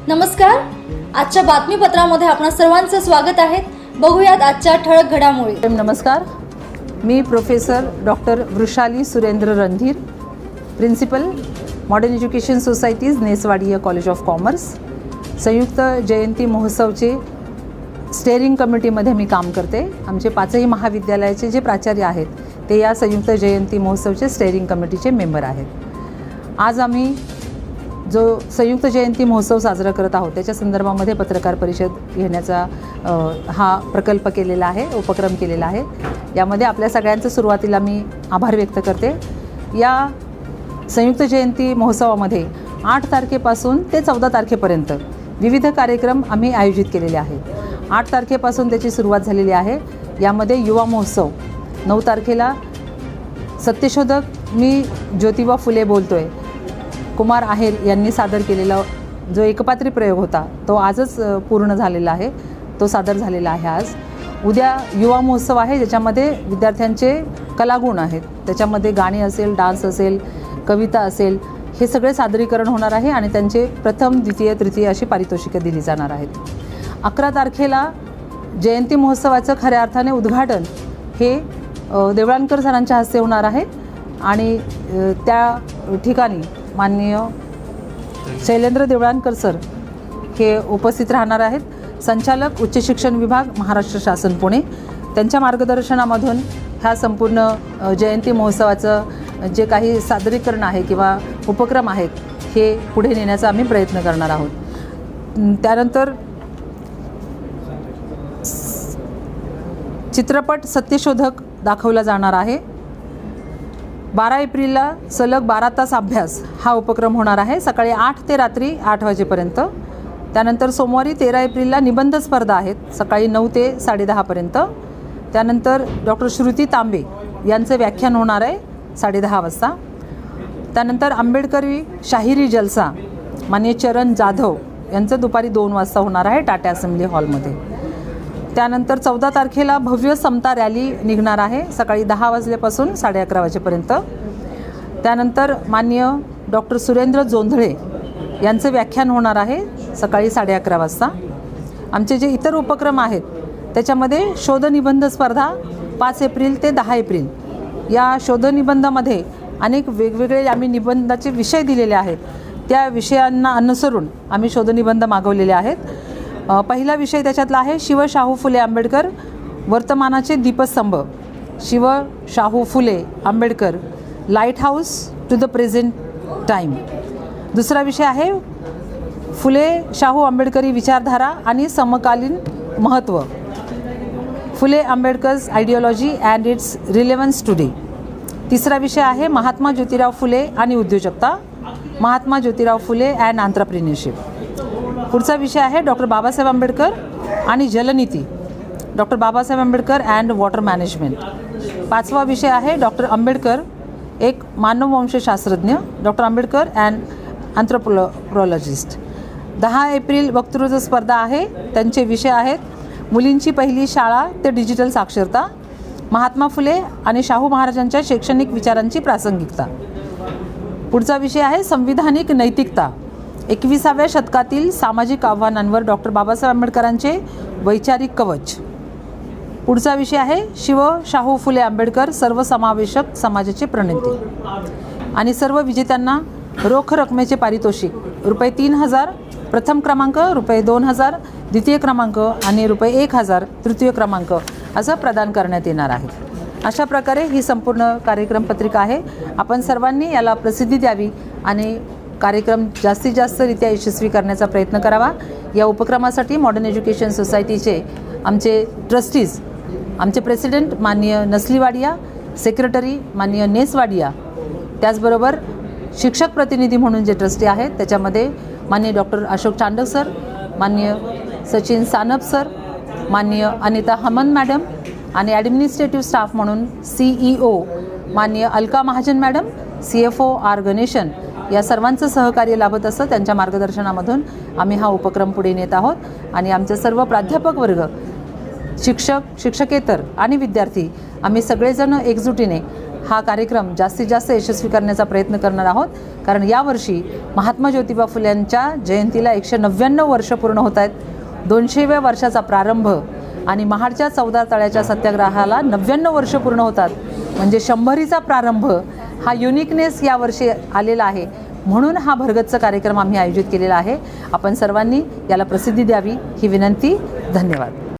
नमस्कार. आजच्या बातमीपत्रामध्ये आपणा सर्वांचं स्वागत आहे. बघूयात आजच्या ठळक घडामोडी. नमस्कार. मी professor doctor Vrushali Surendra Randhir, principal modern education society's Ness Wadia college of commerce, संयुक्त जयंती महोत्सवचे स्टेअरिंग कमिटीमध्ये मी काम करते. आमचे पाचही महाविद्यालयाचे जे प्राचार्य आहेत ते या संयुक्त जयंती महोत्सवचे स्टेअरिंग कमिटीचे मेंबर आहेत. आज आम्ही जो संयुक्त जयंती महोत्सव साजरा करत आहोत त्याच्या संदर्भामध्ये पत्रकार परिषद घेण्याचा हा प्रकल्प केलेला आहे, उपक्रम केलेला आहे. यामध्ये आपल्या सगळ्यांचं सुरुवातीला मी आभार व्यक्त करते. या संयुक्त जयंती महोत्सवामध्ये 8 तारखेपासून ते 14 तारखेपर्यंत विविध कार्यक्रम आम्ही आयोजित केलेले आहेत. 8 तारखेपासून त्याची सुरुवात झालेली आहे. यामध्ये युवा महोत्सव, 9 तारखेला सत्यशोधक मी ज्योतिबा फुले बोलतोय कुमार आहेर यांनी सादर केलेला जो एकपात्री प्रयोग होता तो आजच पूर्ण झालेला आहे, तो सादर झालेला आहे आज. उद्या युवा महोत्सव आहे ज्याच्यामध्ये विद्यार्थ्यांचे कलागुण आहेत, त्याच्यामध्ये गाणी असेल, डान्स असेल, कविता असेल, हे सगळे सादरीकरण होणार आहे आणि त्यांचे प्रथम, द्वितीय, तृतीय अशी पारितोषिकं दिली जाणार आहेत. 11 तारखेला जयंती महोत्सवाचं खऱ्या अर्थाने उद्घाटन हे देवळानकर सरांच्या हस्ते होणार आहे आणि त्या ठिकाणी माननीय शैलेंद्र देवळानकर सर हे उपस्थित राहणार आहेत. संचालक उच्च शिक्षण विभाग महाराष्ट्र शासन पुणे, त्यांच्या मार्गदर्शनामधून ह्या संपूर्ण जयंती महोत्सवाचं जे काही सादरीकरण आहे किंवा उपक्रम आहेत हे पुढे नेण्याचा आम्ही प्रयत्न करणार आहोत. त्यानंतर चित्रपट सत्यशोधक दाखवला जाणार आहे. 12 एप्रिलला सलग 12 तास अभ्यास हा उपक्रम होणार आहे, सकाळी 8 ते रात्री 8 वाजेपर्यंत. त्यानंतर सोमवारी 13 एप्रिलला निबंध स्पर्धा आहेत, सकाळी 9 ते 10:30 पर्यंत. त्यानंतर डॉक्टर श्रुती तांबे यांचं व्याख्यान होणार आहे 10:30 वाजता. त्यानंतर आंबेडकरी शाहिरी जलसा माननीय चरण जाधव यांचं दुपारी 2 वाजता होणार आहे टाटा असेंब्ली हॉलमध्ये. त्यानंतर 14 तारखेला भव्य समता रॅली निघणार आहे, सकाळी 10 वाजल्यापासून 11:30 वाजेपर्यंत. त्यानंतर माननीय डॉक्टर सुरेंद्र जोंधळे यांचं व्याख्यान होणार आहे सकाळी 11:30 वाजता. आमचे जे इतर उपक्रम आहेत त्याच्यामध्ये शोधनिबंध स्पर्धा 5 एप्रिल ते 10 एप्रिल. या शोधनिबंधामध्ये अनेक वेगवेगळे आम्ही निबंधाचे विषय दिलेले आहेत, त्या विषयांना अनुसरून आम्ही शोधनिबंध मागवलेले आहेत. पहिला विषय त्याच्यातला आहे शिव शाहू फुले आंबेडकर वर्तमानाचे दीपस्तंभ, Shiv Shahu Phule Ambedkar lighthouse to the present time. दुसरा विषय आहे फुले शाहू आंबेडकरी विचारधारा आणि समकालीन महत्त्व, Phule Ambedkar's ideology and its relevance today. तिसरा विषय आहे महात्मा ज्योतिराव फुले आणि उद्योजकता, महात्मा ज्योतिराव फुले अँड एंटरप्रेन्योरशिप. पुढचा विषय आहे डॉक्टर बाबासाहेब आंबेडकर आणि जलनीती, doctor Babasaheb Ambedkar and water management. 5वा विषय आहे डॉक्टर आंबेडकर एक मानववंशशास्त्रज्ञ, डॉक्टर आंबेडकर अँड अँथ्रोपोलॉजिस्ट. 10 एप्रिल वक्तृत्व स्पर्धा आहे, त्यांचे विषय आहेत मुलींची पहिली शाळा ते डिजिटल साक्षरता, महात्मा फुले आणि शाहू महाराजांच्या शैक्षणिक विचारांची प्रासंगिकता. पुढचा विषय आहे संविधानिक नैतिकता, 21व्या शतकातील सामाजिक आव्हानांवर डॉक्टर बाबासाहेब आंबेडकरांचे वैचारिक कवच. पुढचा विषय आहे शिव शाहू फुले आंबेडकर सर्वसमावेशक समाजाचे प्रणेते. आणि सर्व विजेत्यांना रोख रकमेचे पारितोषिक ₹3000 प्रथम क्रमांक, ₹2000 द्वितीय क्रमांक आणि ₹1000 तृतीय क्रमांक असं प्रदान करण्यात येणार आहे. अशा प्रकारे ही संपूर्ण कार्यक्रम पत्रिका आहे. आपण सर्वांनी याला प्रसिद्धी द्यावी आणि कार्यक्रम जास्तीत जास्तरित्या यशस्वी करण्याचा प्रयत्न करावा. या उपक्रमासाठी मॉडर्न एज्युकेशन सोसायटीचे आमचे ट्रस्टीज, आमचे प्रेसिडेंट माननीय नसलीवाडिया, सेक्रेटरी माननीय नेसवाडिया, त्याचबरोबर शिक्षक प्रतिनिधी म्हणून जे ट्रस्टी आहेत त्याच्यामध्ये माननीय डॉक्टर अशोक चांडक सर, माननीय सचिन सानप सर, माननीय अनिता हमन मॅडम आणि ॲडमिनिस्ट्रेटिव्ह स्टाफ म्हणून CEO माननीय Alka Mahajan madam, CFO R Ganeshan, या सर्वांचं सहकार्य लाभत असतं. त्यांच्या मार्गदर्शनामधून आम्ही हा उपक्रम पुढे नेत आहोत आणि आमचे सर्व प्राध्यापक वर्ग, शिक्षक, शिक्षकेतर आणि विद्यार्थी आम्ही सगळेजण एकजुटीने हा कार्यक्रम जास्तीत जास्त यशस्वी करण्याचा प्रयत्न करणार आहोत, कारण यावर्षी महात्मा ज्योतिबा फुल्यांच्या जयंतीला 199 वर्ष पूर्ण होत आहेत. 200व्या वर्षाचा प्रारंभ आणि महाडच्या 14 तळ्याच्या सत्याग्रहाला 99 वर्ष पूर्ण होतात, म्हणजे 100रीचा प्रारंभ हा युनिकनेस यावर्षी आलेला आहे. म्हणून हा भरगच्च कार्यक्रम आम्ही आयोजित केलेला आहे. आपण सर्वांनी याला प्रसिद्धी द्यावी ही विनंती. धन्यवाद.